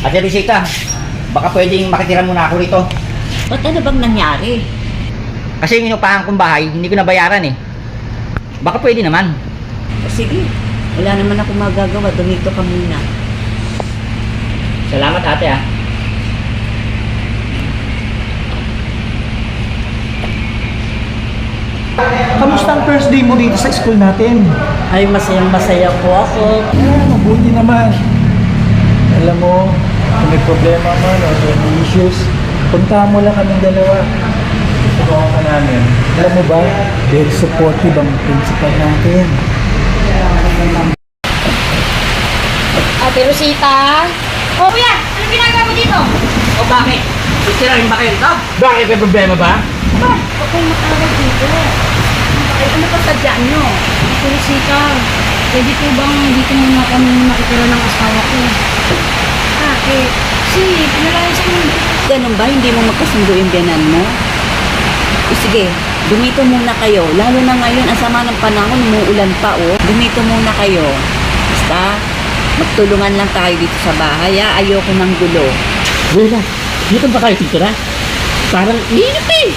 Ate Rosita, baka pwedeng makitira muna ako rito. Ba't ano bang nangyari? Kasi yung inupahan kong bahay, hindi ko nabayaran eh. Baka pwede naman. Sige, wala naman ako magagawa. Dumito ka muna. Salamat ate ah. Kamusta ang first day mo dito sa school natin? Ay, masayang-masaya po ako. Mabuti naman. Alam mo, kung may problema man o may issues, punta mo lang kaming dalawa. Tulungan ka namin. Alam mo ba, very supportive ang principal natin. Ate Rosita? Oh, kuya! Ano ginagawa mo dito? O bakit? Sisirain ba kayo ito? Bakit? May problema ba? Ba, huwag kayong makawag dito. Ay, ano pa sadya nyo? Ate Rosita, pwede po bang dito muna kami makitira ng asawa ko? Bakit? Kasi, pinalayas ko naman. Ganun ba? Hindi mo magkasundo yung biyanan mo? Sige, dumito muna kayo. Lalo na ngayon, ang sama ng panahon, umuulan pa oh. Dumito muna kayo. Basta, magtulungan lang tayo dito sa bahay ha. Ayoko ng gulo. Wala, dito ba kayo titira? Parang init eh.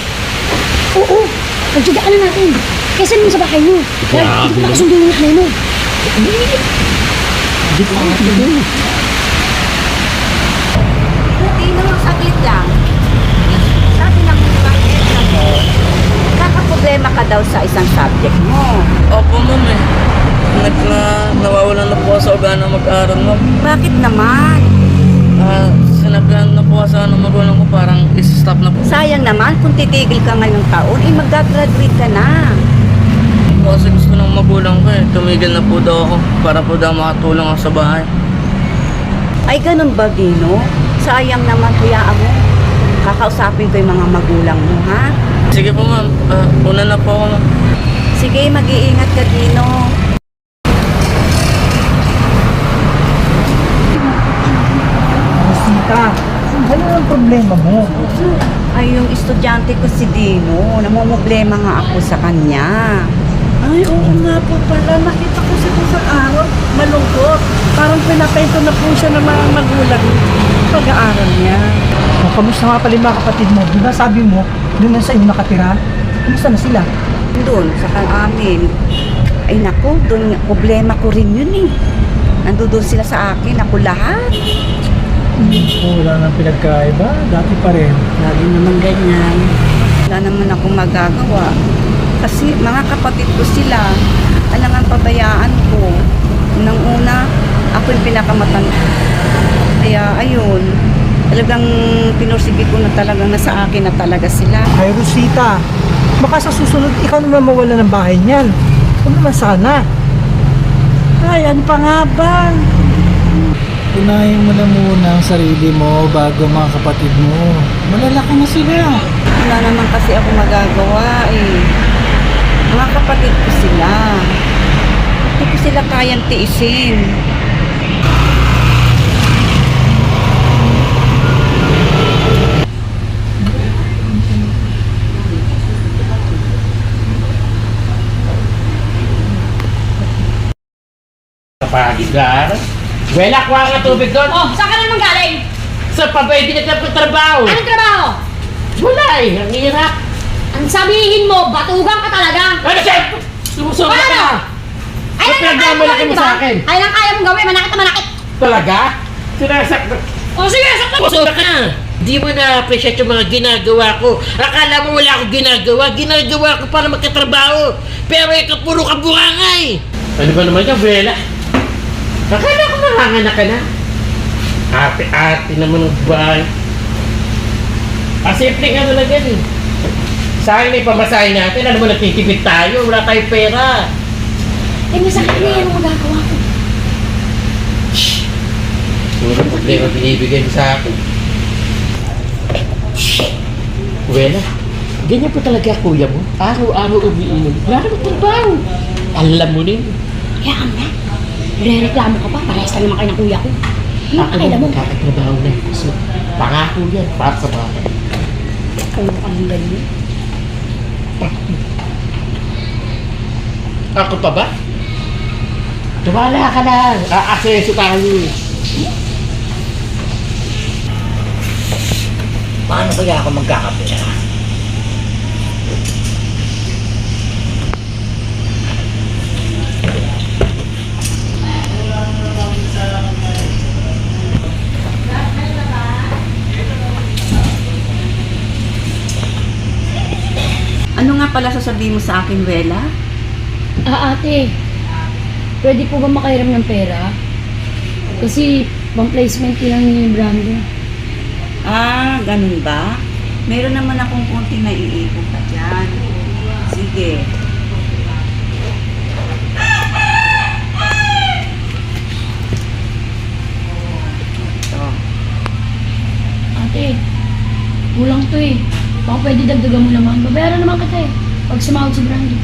Oo, pagtsagaan na natin. Kesa naman sa bahay mo. Kaya, hindi ko makasundo yung nanay mo. Hindi ko makasundo. Hindi naman saglit lang. Sabi lang mo bakit kakaproblema ka daw sa isang subject mo. Opo, ma'am eh. Nawawalan na po sa organo mag-aaral, ma'am. Bakit naman? Sinabihan na po sa magulang ko parang is-stop na po. Sayang naman kung titigil ka ngayong taon, eh mag-graduate ka na. Kasi gusto ng magulang ko eh. Tumigil na po daw ako para po daw makatulong ako sa bahay. Ay ganun ba, Dino? Sayang naman, kuyaan mo. Kakausapin ko yung mga magulang mo, ha? Sige po, ma'am. Una na po ako, ma'am. Sige, mag-iingat ka, Dino. Rosita, ano ang problema mo? Ay, yung estudyante ko si Dino, namumblema nga ako sa kanya. Ay, oo nga po pala. Nakita ko siya kung sa araw. Malungkot. Parang pinapento na po siya ng mga magulang pag-aaral niya. O, kamusta nga pala yung mga kapatid mo? Di ba sabi mo, doon na sa iyo nakatira? Kamusta na sila? Doon, sa amin. Ay naku, doon problema ko rin yun eh. Nandoon sila sa akin, ako lahat. Wala nang pinagkaiba, dati pa rin. Lagi naman ganyan. Wala naman akong magagawa. Kasi mga kapatid ko sila, alangan pabayaan ko. Unang-una, ako yung pinakamatanda. Kaya ayun, talagang pinursige ko na talagang nasa akin na talaga sila. Ay, Rosita, baka sa susunod ikaw naman mawala ng bahay niyan. Huwag naman sana. Ay, ano pa nga ba? Unahin mo na muna ang sarili mo bago mga kapatid mo. Malalaki na sila. Wala naman kasi ako magagawa eh. Mga kapatid ko sila. Hindi ko sila kayang tiisin. Kapagigar. Wala, kuha nga tubig doon. Oh, saan ka naman galing? Sa pabay, trabaho. Anong trabaho? Wala eh, ang hirap. Ang sabihin mo, batugang ka talaga. Ano siya? Sumusobra ka. Paano? Ay, Ba't lang kaya mong pinagmamalaki gawin, mo di sa ba? akin? Ay, lang kaya mong gawin, manakit na manakit. Talaga? Sinasakta. Oh, sige, sakta mo. Sumusobra ka. Di mo na-appreciate yung mga ginagawa ko. Akala mo wala akong ginagawa. Ginagawa ko para magkatrabaho. Pero ikaw puro ka bungangay. Ano ba naman yan, Bella? Akala ko nanganganak ka na. Ate-ate naman ng bahay. Simple nga lang yan eh. Sayang na ipamasahin natin. Ano mo, nagtitipid tayo. Wala tayong pera. Eh, may sakit na yan ang magagawa ko. Puro problema binibigay mo sa akin. Wala. Ganyan po talaga kuya mo. Araw-araw umiinom. Wala naman trabaho. Alam mo rin. Kaya ka nga. Re-reklamo ka pa, parehas lang naman kayo ng kuya ko. Ano Ako kailan mo? naman kakatrabaho na. So, pangako yan. Para sa bahay. Kung ang ganyan. Ako pa ba? Tumala ka lang. Aaseso tayo. Paano kaya ako magkakapera? Ano nga pala sasabihin mo sa akin, Wela? Ate, pwede po ba makairam ng pera? Kasi pang placement ko lang ni Brando. Ganun ba? Meron naman akong konting naiipon pa dyan. Sige. Ito. Ate, kulang to eh. Baka pwede dagdagan mo naman. Babayaran naman kita eh. Pag sumahod si Brando.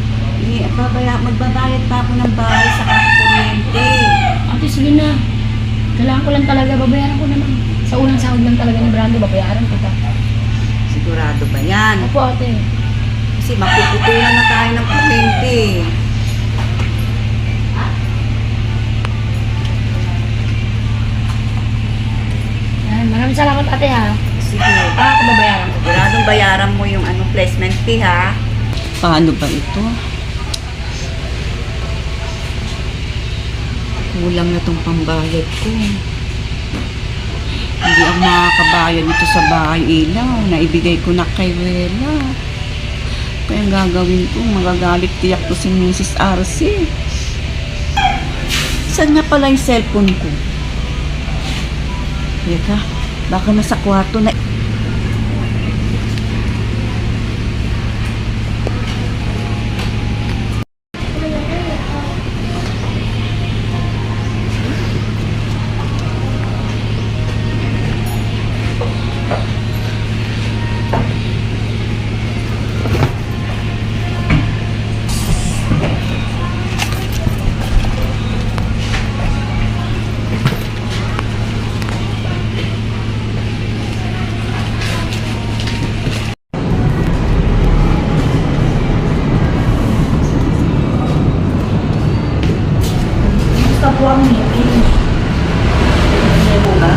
Magbabayad pa ako ng bahay sa kuryente. Ate, sige na. Kailangan ko lang talaga. Babayaran ko naman. Sa unang sahod lang talaga ni Brando, babayaran kita. Sigurado ba yan? Opo, ate. Kasi mapuputulan na tayo ng kuryente. Yan, maraming salamat ate ha. Sige. Ako babayaran ko. Siguradong bayaran mo yung placement fee, ha? Paano ba ito? Kulang na tong pambayad ko. Hindi ako makakabayad dito sa bahay ilaw. Naibigay ko na kay Wela. Kaya ang gagawin ko, magagalit tiyak to si Mrs. RC. Saan nga pala yung cellphone ko? Teka, baka nasa kwarto na. Gusto po ang meeting. Hindi mo ba?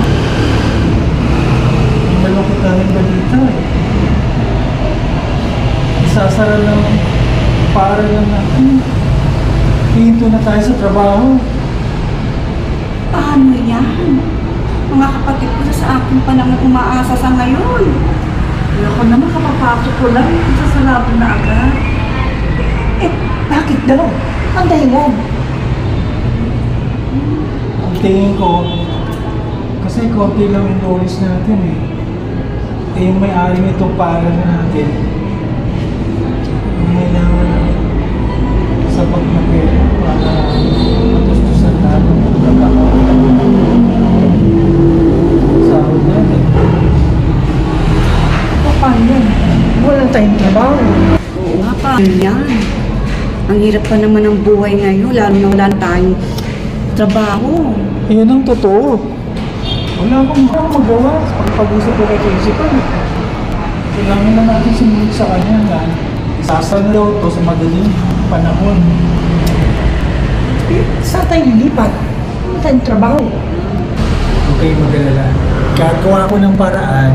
May malungkot tayong balita eh. Isasara lang, para lang natin. Hinto na tayo sa trabaho. Paano yan? Mga kapatid ko sa akin pa naman umaasa sa ngayon. Ako naman kapapasok ko lang, sasarado na agad. Eh, bakit daw? Ang dahilan. Ang tingin ko, kasi konti lang yung dollars natin eh. Eh yung may-ari nitong para na natin, may naman sapat na pera para matustusan natin ang sahod natin. Paano yan? Walang tayong trabaho. Oo nga pa. Yan. Ang hirap pa naman ng buhay ngayon, lalo na wala tayong trabaho. Yan ang totoo. Wala akong magawa sa pag-usap ko kay Principal. Kailangan na natin sumunod sa kanya na isasalaw to sa madaling panahon. Eh, saan tayo lilipat? Walang tayong trabaho. Huwag kayong mag-alala. Gagawa ko ng paraan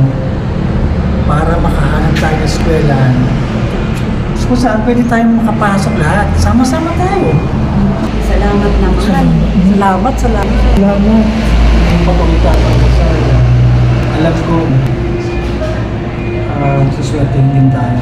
para makahanap tayo ng eskwelahan. Kung saan pwede tayong makapasok lahat. Sama-sama tayo. Salamat naman. Salamat. Salamat. Yung papakita ko sa alam ko, suswertein din tayo.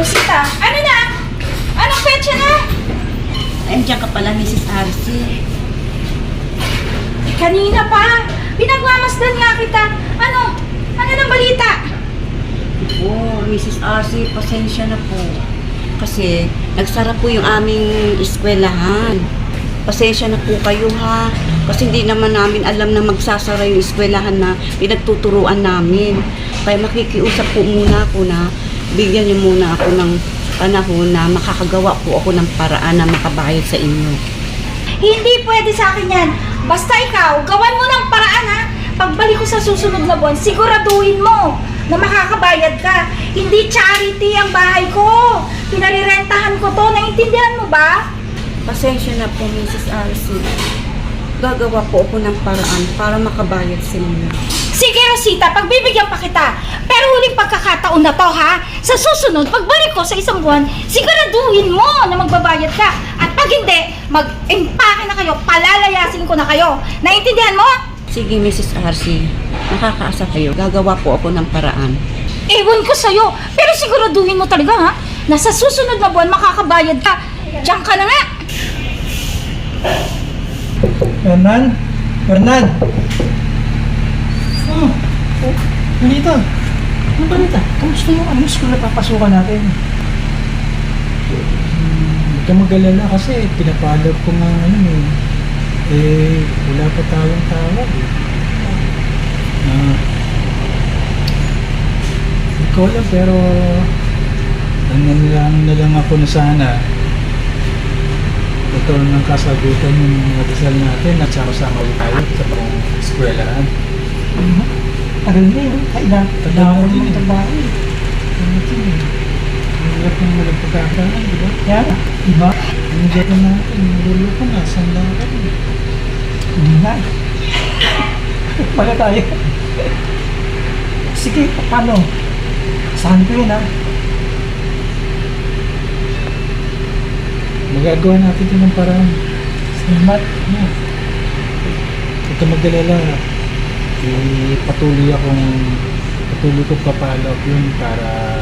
Rosita, ano na? Anong petsa na? Andiyan ka pala, Mrs. RC. Kanina pa. Pinagmamasdan nga kita. Ano? Ano ng balita? Oh, Mrs. RC, pasensya na po. Kasi nagsara po yung aming eskwelahan. Pasensya na po kayo ha. Kasi hindi naman namin alam na magsasara yung eskwelahan na pinagtuturuan namin. Kaya makikiusap po muna ako na bigyan niyo muna ako ng panahon na makakagawa po ako ng paraan na makabayad sa inyo. Hindi pwede sa akin yan. Basta ikaw, gawan mo ng paraan ha. Pagbalik ko sa susunod na buwan, siguraduhin mo na makakabayad ka. Hindi charity ang bahay ko. Pinarirentahan ko to. Naintindihan mo ba? Pasensya na po, Mrs. RC. Gagawa po ako ng paraan para makabayad sa inyo. Sige, Rosita, pagbibigyan pa kita. Pero huling pagkakataon na to, ha? Sa susunod, pagbalik ko sa isang buwan, siguraduhin mo na magbabayad ka. At pag hindi, mag-impake na kayo, palalayasin ko na kayo. Naintindihan mo? Sige, Mrs. RC. Nakakaasa kayo. Gagawa po ako ng paraan. Ewan ko sa'yo. Pero siguraduhin mo talaga, ha? Na sa susunod na buwan, makakabayad ka. Diyan ka na nga. Hernan? Hernan! Oh, nandito. Ano balita? Kamusta yung school na papasukan natin? Huwag ka mag-alala kasi pinapalab ko nga wala pa tayong tawag eh. Hindi ko alam pero na lang ako na sana ito ng kasagutan yung mga dasal natin at saka sama tayo sa pang eskwelahan. Tagal na yun. Tanda ko din eh. Ang hirap ng walang pagkakaroon, di ba? Yan, diba? Yung Japan natin, nulo ko na, sanda ka rin. Hindi na. Pala tayo. Sige, paano? Saan ko yun ha? Magagawa natin ito ng parang salamat. Huwag ka mag-alala. Patuloy kong papalap yun para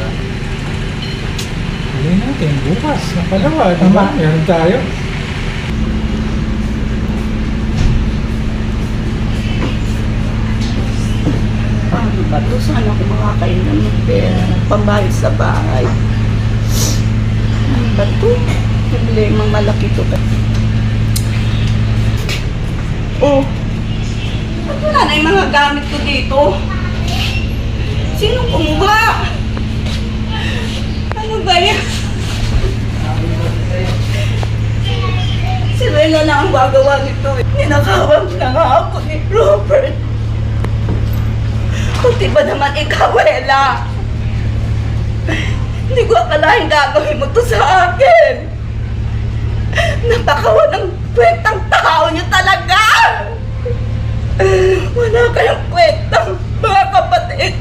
gawin natin bukas ng palawa. Diba? Meron tayo. Paano ba ito? Saan ako makakailan ng pera? Pambayad sa bahay. Ano ba ito? Problemang malaki ito. Oh! Ba't wala na yung mga gamit ko dito? Sino kumuha? Ano ba yan? Si Rela na ang gagawa nito. Ninakawan na nga ako ni Robert. Kunti ba naman ikaw, Rela? Hindi ko akalain gagawin mo to sa akin. Napakawa ng kwentang tao niyo talaga! Wala kayong kwentang mga kapatid.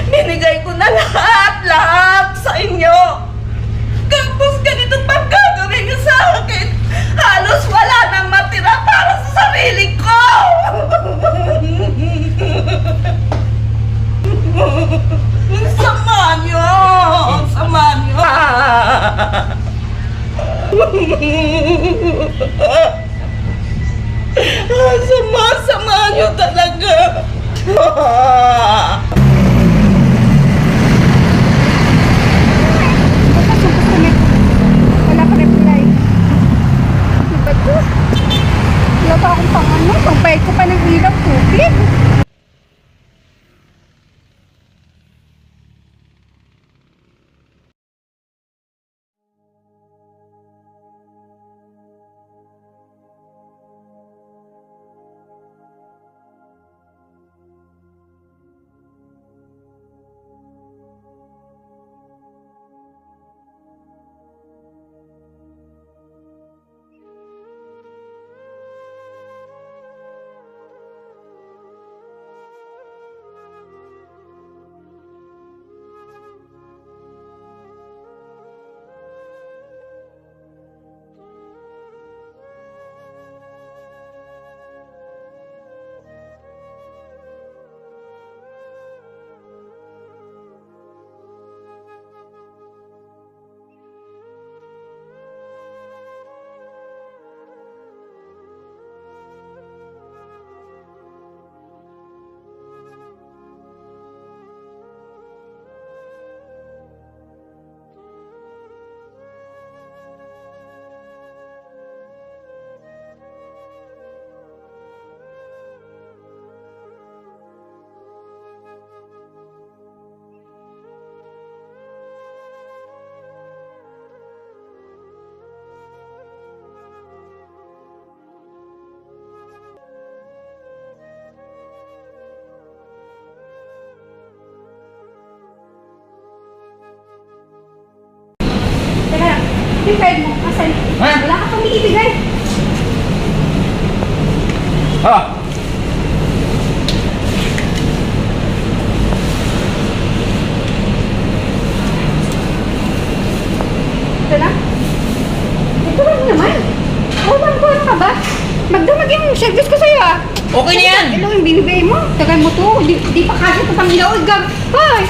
Binigay ko na lahat sa inyo. Kapos ganito pang gagawin niyo sa akin. Halos wala nang matira para sa sarili ko. Ang sama niyo! Ang sama niyo! Sama-sama niyo talaga. Wala pa reply. Ano ba ito? Wala pa akong pang-ano. Pang-bayad ko pa ng ilaw, tubig. Ibigay mo kasi Ha? wala ka pang ibigay. Ah! Ito na. Ito lang naman. Ko ano ka ba? Magdamag yung service ko sa'yo ah. Okay na yan! Ilo yung binibigay mo. Tagal mo to. Di pa kasi ito pang ilaw. Hoy!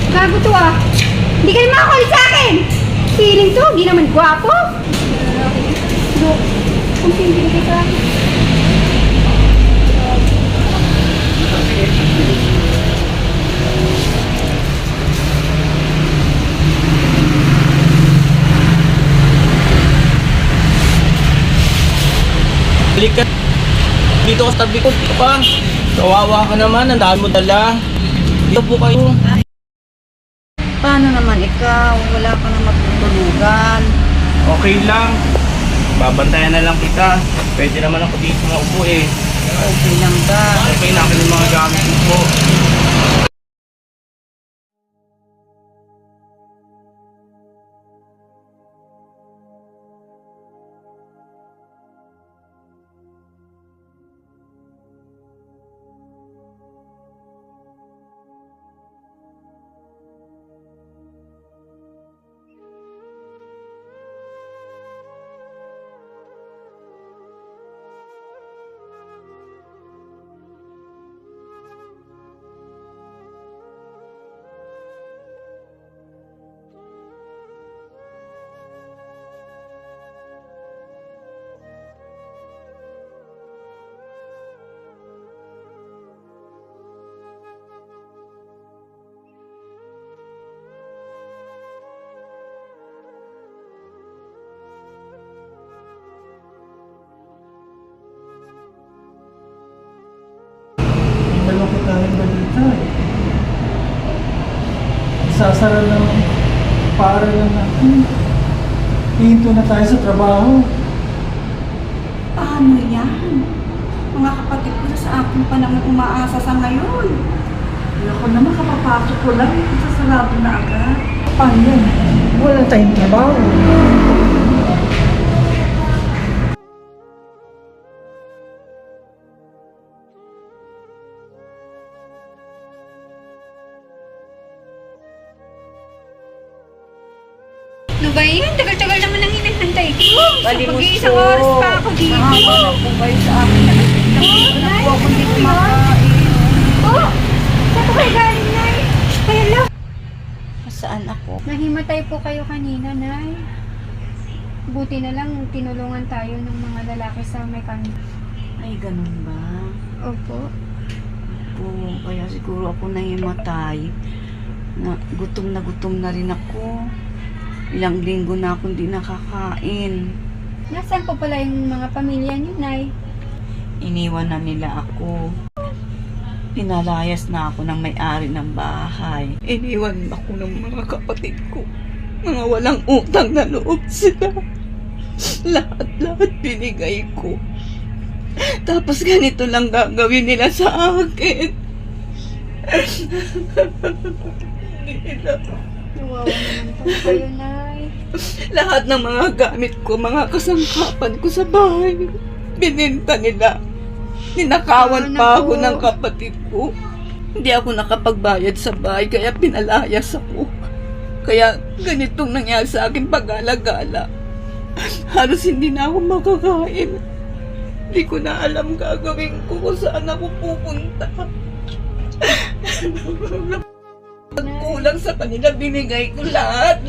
Gago to ah. Hindi kayo makakulit sa akin. Feeling to. Di naman gwapo. Look. Kung sino binigay sa akin. Balik ka. Dito ka sa tabi ko. Dito ka. Kawawa ka naman. Ang dami mo dala. Dito po kayo. Paano naman ikaw? Wala ka na matutulugan. Okay lang. Babantayan na lang kita. Pwede naman ako dito maupo eh. Okay lang ba? Okay na akin yung mga gamit ko po. Malungkot tayong balita eh. Sasara ng paaralan natin. Hihinto na tayo sa trabaho. Paano yan? Mga kapatid ko sa akin pa naman umaasa sa ngayon. Ako naman kapapasok ko lang, sasarado na agad. Paano yan? Wala tayong trabaho. Ano ba yan? Tagal-tagal naman ang hinahantay ko. Balimos Mag-iisang oras pa ako dito. Mahaba na po kayo sa akin. Nakita po ako hindi kumakain. Oh! Saan po kayo galing, Nay? Kaya lang. Saan ako? Nahimatay po kayo kanina, Nay. Buti na lang tinulungan tayo ng mga lalaki sa mekanik. Ay, ganun ba? Opo. Po, kaya siguro ako nahimatay. Gutom na rin ako. Ilang linggo na akong di nakakain. Nasaan po pala yung mga pamilya niyo, Nay? Iniwan na nila ako. Pinalayas na ako ng may-ari ng bahay. Iniwan ako ng mga kapatid ko. Mga walang utang na loob sila. Lahat binigay ko. Tapos ganito lang gagawin nila sa akin. Nawawa naman po kayo, Nay. Lahat ng mga gamit ko, mga kasangkapan ko sa bahay, bininta nila. Ninakawan pa ako ng kapatid ko. Hindi ako nakapagbayad sa bahay, kaya pinalayas ako. Kaya ganitong nangyari sa akin pag-alagala. Halos hindi na ako makakain. Hindi ko na alam gagawin ko kung saan ako pupunta. Kulang sa kanila, binigay ko lahat.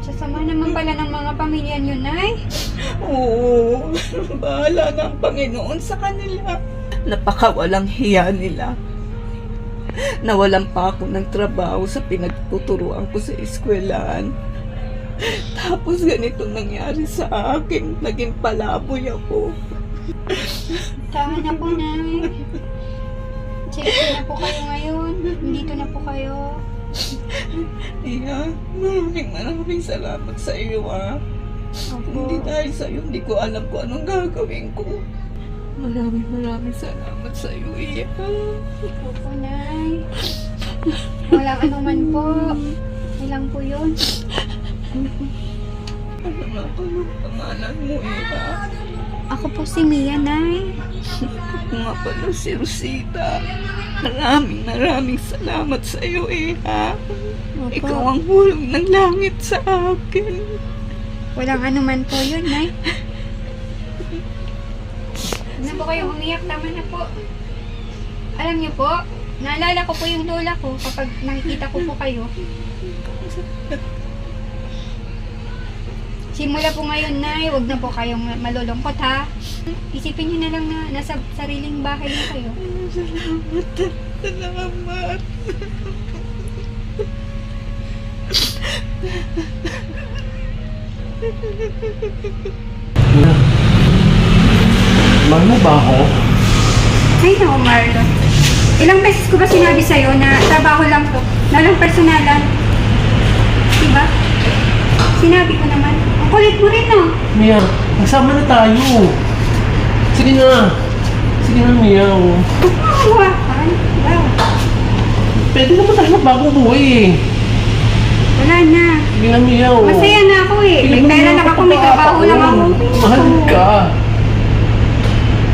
Sasama naman pala ng mga pamilya niyo, Nay. Oo, bahala ng Panginoon sa kanila. Napakawalang hiya nila. Nawalan pa ako ng trabaho sa pinagtuturuan ko sa eskwelahan. Tapos ganito nangyari sa akin. Naging palaboy ako. Tama na po, Nay. Safety na po kayo ngayon. Dito na po kayo. Iya, maraming salamat sa iyo, ah. Opo. Hindi dahil sa iyo, hindi ko alam kung anong gagawin ko. Maraming salamat sa iyo, Iya. Opo, Nay. Walang anuman po. Okay lang po yun. Ano nga po yung pangalan mo, Ira? Ako po si Mia, Nay. Ako nga pala si Rosita. Maraming salamat sa iyo, Ira. Opo. Ikaw ang hulog ng langit sa akin. Walang anuman po yun, Nay. Huwag na po kayong umiyak. Tama na po. Alam niyo po, naalala ko po yung lola ko kapag nakikita ko po kayo. Simula po ngayon, Nay, huwag na po kayong malulungkot, ha? Isipin niyo na lang na nasa sariling bahay na kayo. Salamat. Mahal mo ba ako? Ay, no, Marlon. Ilang beses ko ba sinabi sa'yo na trabaho lang to? Na lang personalan? Diba? Sinabi ko naman. Ang kulit mo rin, no? Mia, magsama na tayo. Sige na. Sige na, Mia. Hawakan. Wow. Pwede naman tayo magbagong buhay eh. Wala na. Sige na, Mia. Masaya na ako eh. May pera lang ako, may trabaho lang ako. Mahal ka.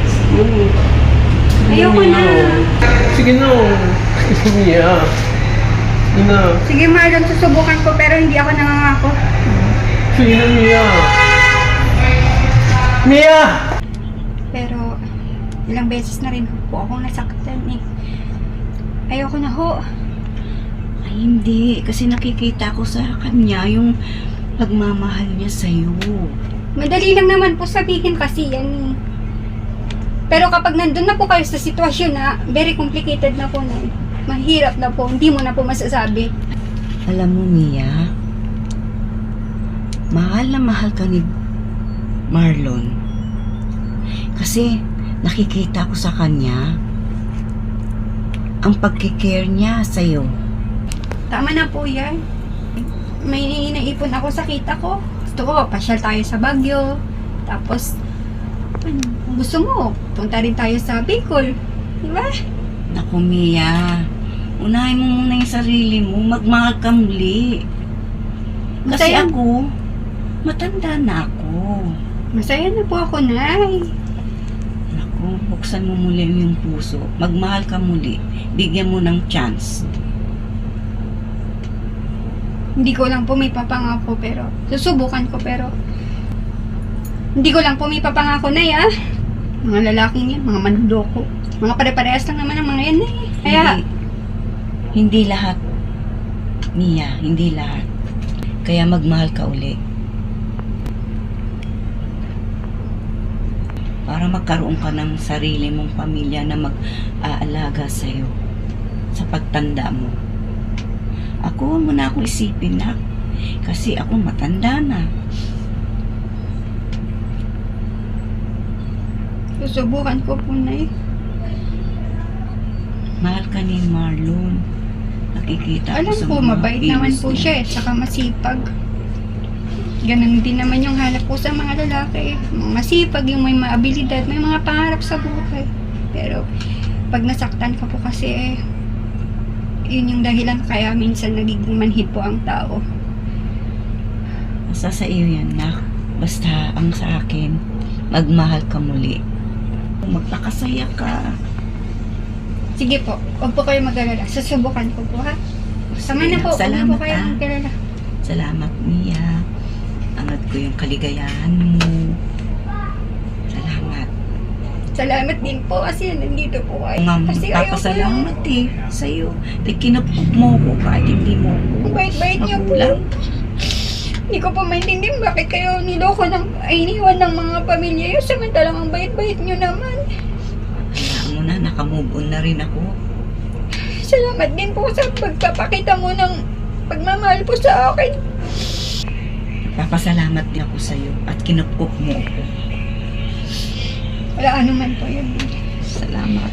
Sige na. Ayoko na. Sige na. Sige, Mia. Sige na. Sige, Marlon, susubukan ko pero hindi ako nangangako. Sige na, Mia. Mia! Pero, ilang beses na rin po akong nasaktan eh. Ayoko na ho. Ay, hindi. Kasi nakikita ko sa kanya yung pagmamahal niya sa'yo. Madali lang naman po sabihin kasi yan eh. Pero kapag nandun na po kayo sa sitwasyon na very complicated na po na, mahirap na po, hindi mo na po masasabi. Alam mo, Mia, mahal na mahal ka ni Marlon. Kasi nakikita ko sa kanya ang pagkikare niya sa'yo. Tama na po yan. May naipon ako sa kita ko. Gusto ko, pasyal tayo sa Baguio. Tapos, kung gusto mo, punta rin tayo sa Bicol. Diba? Naku, Mia, unahin mo muna yung sarili mo. Magmahal ka muli. Kasi Masaya. ako, matanda na ako. Masaya na po ako, Nay. Naku, buksan mo muli yung puso. Magmahal ka muli. Bigyan mo ng chance. Hindi ko lang po may papangako pero susubukan ko pero hindi ko lang po may papangako, Nay, ah. Mga lalaking yan, mga manloko. Mga pare-parehas lang naman ang mga yan, Nay. Kaya, Hindi lahat, Mia, hindi lahat. Kaya magmahal ka uli. Para magkaroon ka ng sarili mong pamilya na mag-aalaga sa'yo sa pagtanda mo. Ako, huwag mo na akong isipin, na. Kasi ako matanda na. susubukan ko po, Nay. Mahal ka ni Marlon. Nakikita ko Alam sa po, mga mabait naman kilos po niya. siya eh, saka masipag. Ganun din naman yung hanap po sa mga lalaki. Masipag, yung may maabilidad, may mga pangarap sa buhay. Pero, pag nasaktan ka po kasi yun yung dahilan kaya minsan nagiging manhid po ang tao. Basta sa iyo yan, nak. Basta ang sa akin, magmahal ka muli. Magpakasaya ka. Sige po, huwag po kayo mag-alala. Susubukan ko po, ha? Sama na po, huwag na po Salamat, kayo ha? mag-alala. Salamat, Mia. Angat ko yung kaligayahan mo. Salamat. Salamat din po kasi nandito po kayo. Kasi ayaw ko lang. Papasalamat eh sa'yo. Kinapok mo ko kahit hindi mo ko. Ang bait-bait niyo po. magulang. Hindi ko po maintindihan bakit kayo niloko iniwan ng mga pamilya yun. Samantalang ang bait-bait niyo naman. Alam mo na, nakamove on na rin ako. Salamat din po sa pagpapakita mo ng pagmamahal po sa akin. Papasalamat din ako sa'yo at kinapok mo ako. Wala anuman po yun. Salamat.